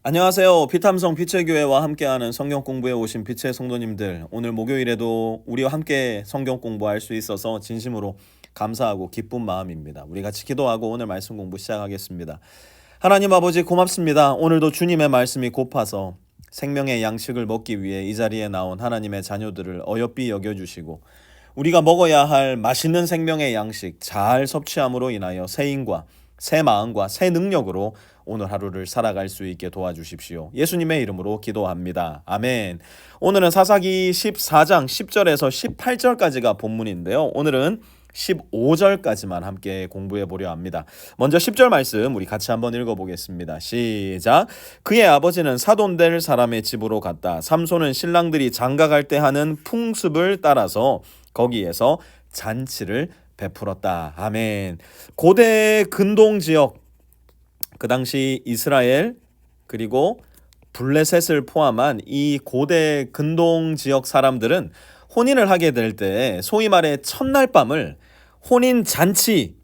안녕하세요. 피탐성 피체교회와 함께하는 성경 공부에 오신 피체 성도님들, 오늘 목요일에도 우리와 함께 성경 공부할 수 있어서 진심으로 감사하고 기쁜 마음입니다. 우리 같이 기도하고 오늘 말씀 공부 시작하겠습니다. 하나님 아버지 고맙습니다. 오늘도 주님의 말씀이 고파서 생명의 양식을 먹기 위해 이 자리에 나온 하나님의 자녀들을 어여삐 여겨주시고 우리가 먹어야 할 맛있는 생명의 양식 잘 섭취함으로 인하여 새 힘과 새 마음과 새 능력으로 오늘 하루를 살아갈 수 있게 도와주십시오. 예수님의 이름으로 기도합니다. 아멘. 오늘은 사사기 14장 10절에서 18절까지가 본문인데요. 오늘은 15절까지만 함께 공부해 보려 합니다. 먼저 10절 말씀 우리 같이 한번 읽어보겠습니다. 시작. 그의 아버지는 사돈될 사람의 집으로 갔다. 삼손은 신랑들이 장가갈 때 하는 풍습을 따라서 거기에서 잔치를 베풀었다. 아멘. 고대 근동 지역, 그 당시 이스라엘 그리고 블레셋을 포함한 이 고대 근동 지역 사람들은 혼인을 하게 될 때 소위 말해 첫날 밤을 혼인 잔치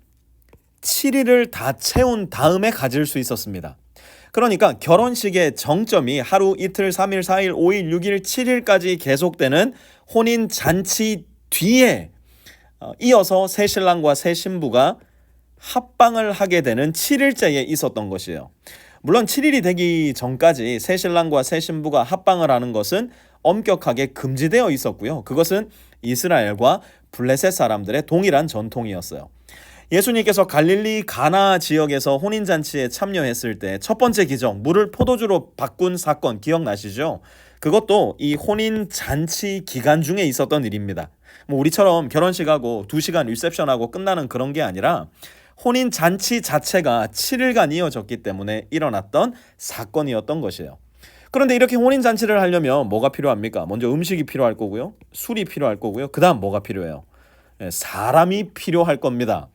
7일을 다 채운 다음에 가질 수 있었습니다. 그러니까 결혼식의 정점이 하루, 이틀, 3일, 4일, 5일, 6일, 7일까지 계속되는 혼인 잔치 뒤에 이어서 새 신랑과 새 신부가 합방을 하게 되는 7일째에 있었던 것이에요. 물론 7일이 되기 전까지 새 신랑과 새 신부가 합방을 하는 것은 엄격하게 금지되어 있었고요. 그것은 이스라엘과 블레셋 사람들의 동일한 전통이었어요. 예수님께서 갈릴리 가나 지역에서 혼인잔치에 참여했을 때 첫 번째 기적, 물을 포도주로 바꾼 사건 기억나시죠? 그것도 이 혼인잔치 기간 중에 있었던 일입니다. 우리처럼 결혼식하고 2시간 리셉션하고 끝나는 그런 게 아니라 혼인잔치 자체가 7일간 이어졌기 때문에 일어났던 사건이었던 것이에요. 그런데 이렇게 혼인잔치를 하려면 뭐가 필요합니까? 먼저 음식이 필요할 거고요. 술이 필요할 거고요. 그 다음 뭐가 필요해요? 사람이 필요할 겁니다.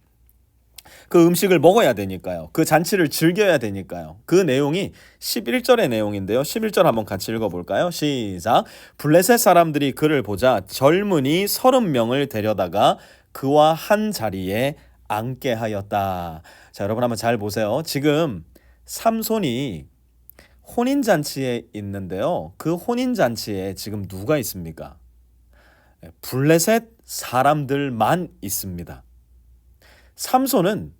그 음식을 먹어야 되니까요. 그 잔치를 즐겨야 되니까요. 그 내용이 11절의 내용인데요. 11절 한번 같이 읽어볼까요? 시작. 블레셋 사람들이 그를 보자 젊은이 30명을 데려다가 그와 한 자리에 앉게 하였다. 자, 여러분 한번 잘 보세요. 지금 삼손이 혼인잔치에 있는데요. 그 혼인잔치에 지금 누가 있습니까? 블레셋 사람들만 있습니다. 삼손은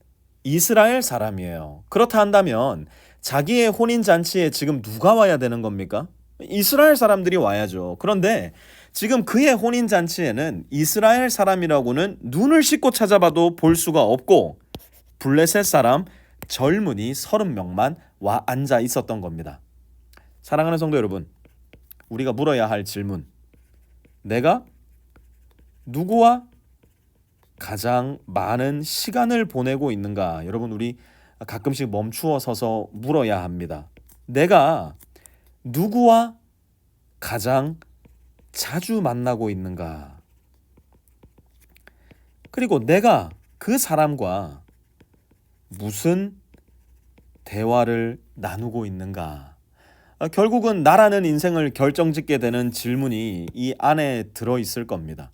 이스라엘 사람이에요. 그렇다 한다면 자기의 혼인잔치에 지금 누가 와야 되는 겁니까? 이스라엘 사람들이 와야죠. 그런데 지금 그의 혼인잔치에는 이스라엘 사람이라고는 눈을 씻고 찾아봐도 볼 수가 없고 블레셋 사람 젊은이 30명만 와 앉아 있었던 겁니다. 사랑하는 성도 여러분, 우리가 물어야 할 질문, 내가 누구와 가장 많은 시간을 보내고 있는가? 여러분, 우리 가끔씩 멈추어 서서 물어야 합니다. 내가 누구와 가장 자주 만나고 있는가? 그리고 내가 그 사람과 무슨 대화를 나누고 있는가? 결국은 나라는 인생을 결정짓게 되는 질문이 이 안에 들어있을 겁니다.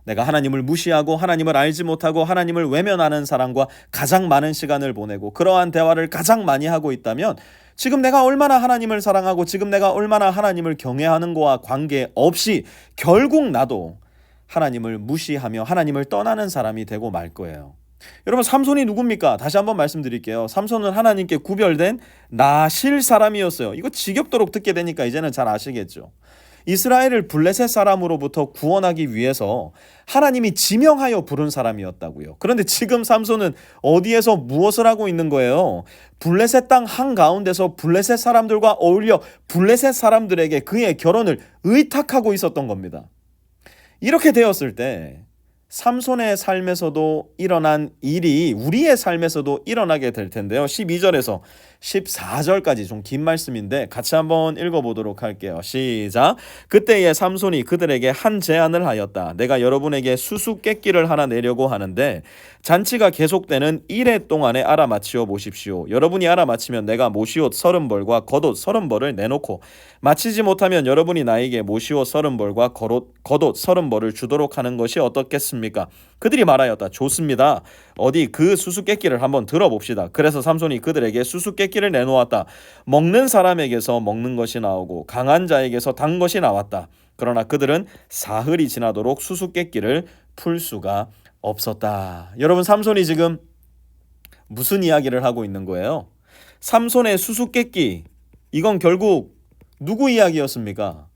내가 하나님을 무시하고 하나님을 알지 못하고 하나님을 외면하는 사람과 가장 많은 시간을 보내고 그러한 대화를 가장 많이 하고 있다면 지금 내가 얼마나 하나님을 사랑하고 지금 내가 얼마나 하나님을 경외하는 거와 관계없이 결국 나도 하나님을 무시하며 하나님을 떠나는 사람이 되고 말 거예요. 여러분, 삼손이 누굽니까? 다시 한번 말씀드릴게요. 삼손은 하나님께 구별된 나실 사람이었어요. 이거 지겹도록 듣게 되니까 이제는 잘 아시겠죠. 이스라엘을 블레셋 사람으로부터 구원하기 위해서 하나님이 지명하여 부른 사람이었다고요. 그런데 지금 삼손은 어디에서 무엇을 하고 있는 거예요? 블레셋 땅 한가운데서 블레셋 사람들과 어울려 블레셋 사람들에게 그의 결혼을 의탁하고 있었던 겁니다. 이렇게 되었을 때 삼손의 삶에서도 일어난 일이 우리의 삶에서도 일어나게 될 텐데요. 12절에서 14절까지 좀 긴 말씀인데 같이 한번 읽어보도록 할게요. 시작. 그때에 삼손이 그들에게 한 제안을 하였다. 내가 여러분에게 수수께끼를 하나 내려고 하는데 잔치가 계속되는 1회 동안에 알아맞히어 보십시오. 여러분이 알아맞히면 내가 모시옷 30벌과 겉옷 30벌을 내놓고 마치지 못하면 여러분이 나에게 모시옷 30벌과 겉옷 30벌을 주도록 하는 것이 어떻겠습니까? 그들이 말하였다. 좋습니다. 어디 그 수수께끼를 한번 들어봅시다. 그래서 삼손이 그들에게 수수께끼를 내놓았다. 먹는 사람에게서 먹는 것이 나오고 강한 자에게서 단 것이 나왔다. 그러나 그들은 사흘이 지나도록 수수께끼를 풀 수가 없었다. 여러분, 삼손이 지금 무슨 이야기를 하고 있는 거예요? 삼손의 수수께끼, 이건 결국 누구 이야기였습니까?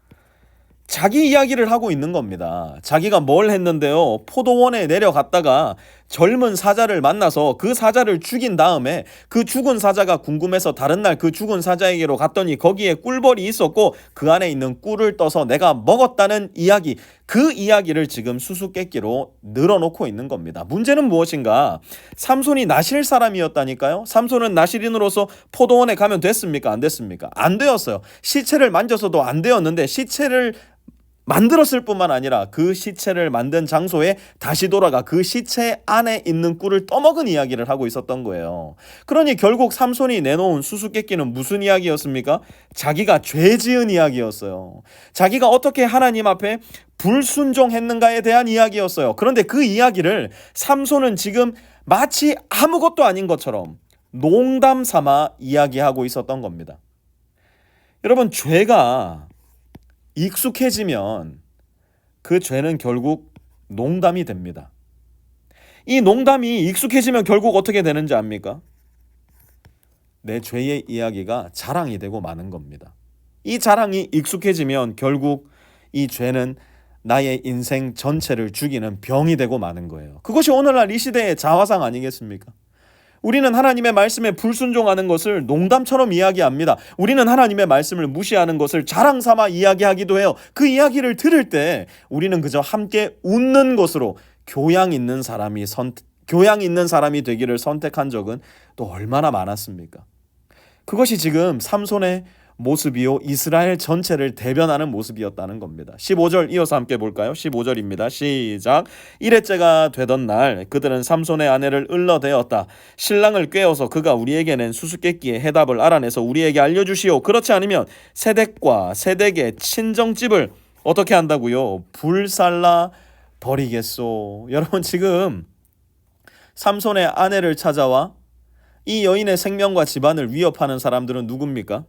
자기 이야기를 하고 있는 겁니다. 자기가 뭘 했는데요. 포도원에 내려갔다가 젊은 사자를 만나서 그 사자를 죽인 다음에 그 죽은 사자가 궁금해서 다른 날 그 죽은 사자에게로 갔더니 거기에 꿀벌이 있었고 그 안에 있는 꿀을 떠서 내가 먹었다는 이야기, 그 이야기를 지금 수수께끼로 늘어놓고 있는 겁니다. 문제는 무엇인가? 삼손이 나실 사람이었다니까요. 삼손은 나실인으로서 포도원에 가면 됐습니까? 안 됐습니까? 안 되었어요. 시체를 만져서도 안 되었는데 시체를 만들었을 뿐만 아니라 그 시체를 만든 장소에 다시 돌아가 그 시체 안에 있는 꿀을 떠먹은 이야기를 하고 있었던 거예요. 그러니 결국 삼손이 내놓은 수수께끼는 무슨 이야기였습니까? 자기가 죄 지은 이야기였어요. 자기가 어떻게 하나님 앞에 불순종했는가에 대한 이야기였어요. 그런데 그 이야기를 삼손은 지금 마치 아무것도 아닌 것처럼 농담 삼아 이야기하고 있었던 겁니다. 여러분, 죄가 익숙해지면 그 죄는 결국 농담이 됩니다. 이 농담이 익숙해지면 결국 어떻게 되는지 압니까? 내 죄의 이야기가 자랑이 되고 마는 겁니다. 이 자랑이 익숙해지면 결국 이 죄는 나의 인생 전체를 죽이는 병이 되고 마는 거예요. 그것이 오늘날 이 시대의 자화상 아니겠습니까? 우리는 하나님의 말씀에 불순종하는 것을 농담처럼 이야기합니다. 우리는 하나님의 말씀을 무시하는 것을 자랑 삼아 이야기하기도 해요. 그 이야기를 들을 때 우리는 그저 함께 웃는 것으로 교양 있는 사람이 되기를 선택한 적은 또 얼마나 많았습니까? 그것이 지금 삼손의 모습이요, 이스라엘 전체를 대변하는 모습이었다는 겁니다. 15절 이어서 함께 볼까요? 15절입니다. 시작. 이레째가 되던 날 그들은 삼손의 아내를 을러대었다. 신랑을 꾀어서 그가 우리에게 낸 수수께끼의 해답을 알아내서 우리에게 알려주시오. 그렇지 않으면 세댁과 세댁의 친정집을 어떻게 한다고요? 불살라 버리겠소. 여러분, 지금 삼손의 아내를 찾아와 이 여인의 생명과 집안을 위협하는 사람들은 누굽니까?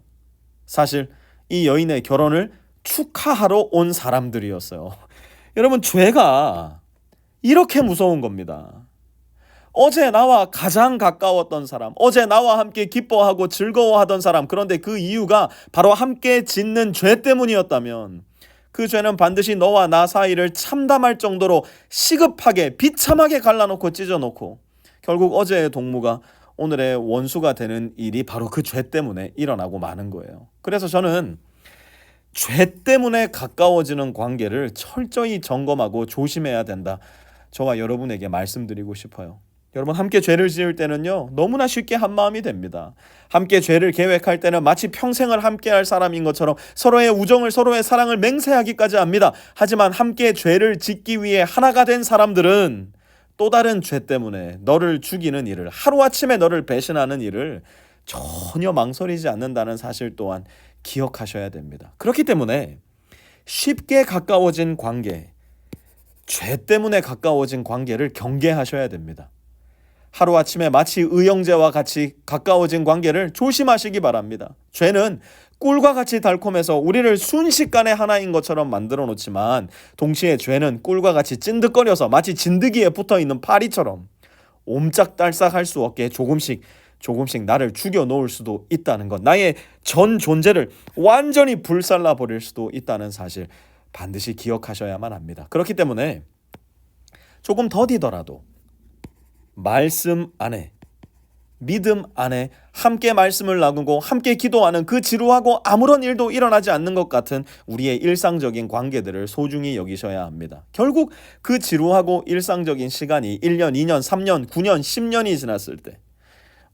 사실 이 여인의 결혼을 축하하러 온 사람들이었어요. 여러분, 죄가 이렇게 무서운 겁니다. 어제 나와 가장 가까웠던 사람, 어제 나와 함께 기뻐하고 즐거워하던 사람, 그런데 그 이유가 바로 함께 짓는 죄 때문이었다면 그 죄는 반드시 너와 나 사이를 참담할 정도로 시급하게 비참하게 갈라놓고 찢어놓고 결국 어제의 동무가 오늘의 원수가 되는 일이 바로 그 죄 때문에 일어나고 마는 거예요. 그래서 저는 죄 때문에 가까워지는 관계를 철저히 점검하고 조심해야 된다. 저와 여러분에게 말씀드리고 싶어요. 여러분, 함께 죄를 지을 때는요, 너무나 쉽게 한마음이 됩니다. 함께 죄를 계획할 때는 마치 평생을 함께할 사람인 것처럼 서로의 우정을, 서로의 사랑을 맹세하기까지 합니다. 하지만 함께 죄를 짓기 위해 하나가 된 사람들은 또 다른 죄 때문에 너를 죽이는 일을, 하루아침에 너를 배신하는 일을 전혀 망설이지 않는다는 사실 또한 기억하셔야 됩니다. 그렇기 때문에 쉽게 가까워진 관계, 죄 때문에 가까워진 관계를 경계하셔야 됩니다. 하루아침에 마치 의형제와 같이 가까워진 관계를 조심하시기 바랍니다. 죄는 꿀과 같이 달콤해서 우리를 순식간에 하나인 것처럼 만들어 놓지만 동시에 죄는 꿀과 같이 찐득거려서 마치 진드기에 붙어있는 파리처럼 옴짝달싹할 수 없게 조금씩 나를 죽여 놓을 수도 있다는 것, 나의 전 존재를 완전히 불살라 버릴 수도 있다는 사실 반드시 기억하셔야만 합니다. 그렇기 때문에 조금 더디더라도 말씀 안에, 믿음 안에 함께 말씀을 나누고 함께 기도하는 그 지루하고 아무런 일도 일어나지 않는 것 같은 우리의 일상적인 관계들을 소중히 여기셔야 합니다. 결국 그 지루하고 일상적인 시간이 1년, 2년, 3년, 9년, 10년이 지났을 때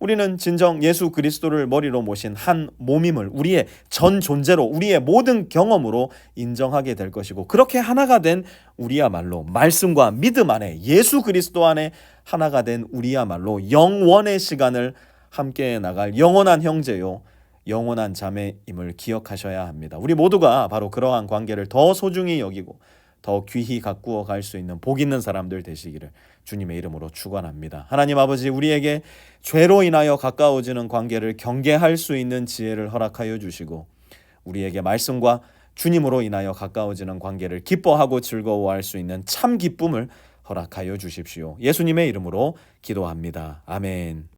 우리는 진정 예수 그리스도를 머리로 모신 한 몸임을 우리의 전 존재로, 우리의 모든 경험으로 인정하게 될 것이고, 그렇게 하나가 된 우리야말로 말씀과 믿음 안에, 예수 그리스도 안에 하나가 된 우리야말로 영원의 시간을 함께 나갈 영원한 형제요, 영원한 자매임을 기억하셔야 합니다. 우리 모두가 바로 그러한 관계를 더 소중히 여기고 더 귀히 가꾸어 갈 수 있는 복 있는 사람들 되시기를 주님의 이름으로 축원합니다. 하나님 아버지, 우리에게 죄로 인하여 가까워지는 관계를 경계할 수 있는 지혜를 허락하여 주시고, 우리에게 말씀과 주님으로 인하여 가까워지는 관계를 기뻐하고 즐거워할 수 있는 참 기쁨을 허락하여 주십시오. 예수님의 이름으로 기도합니다. 아멘.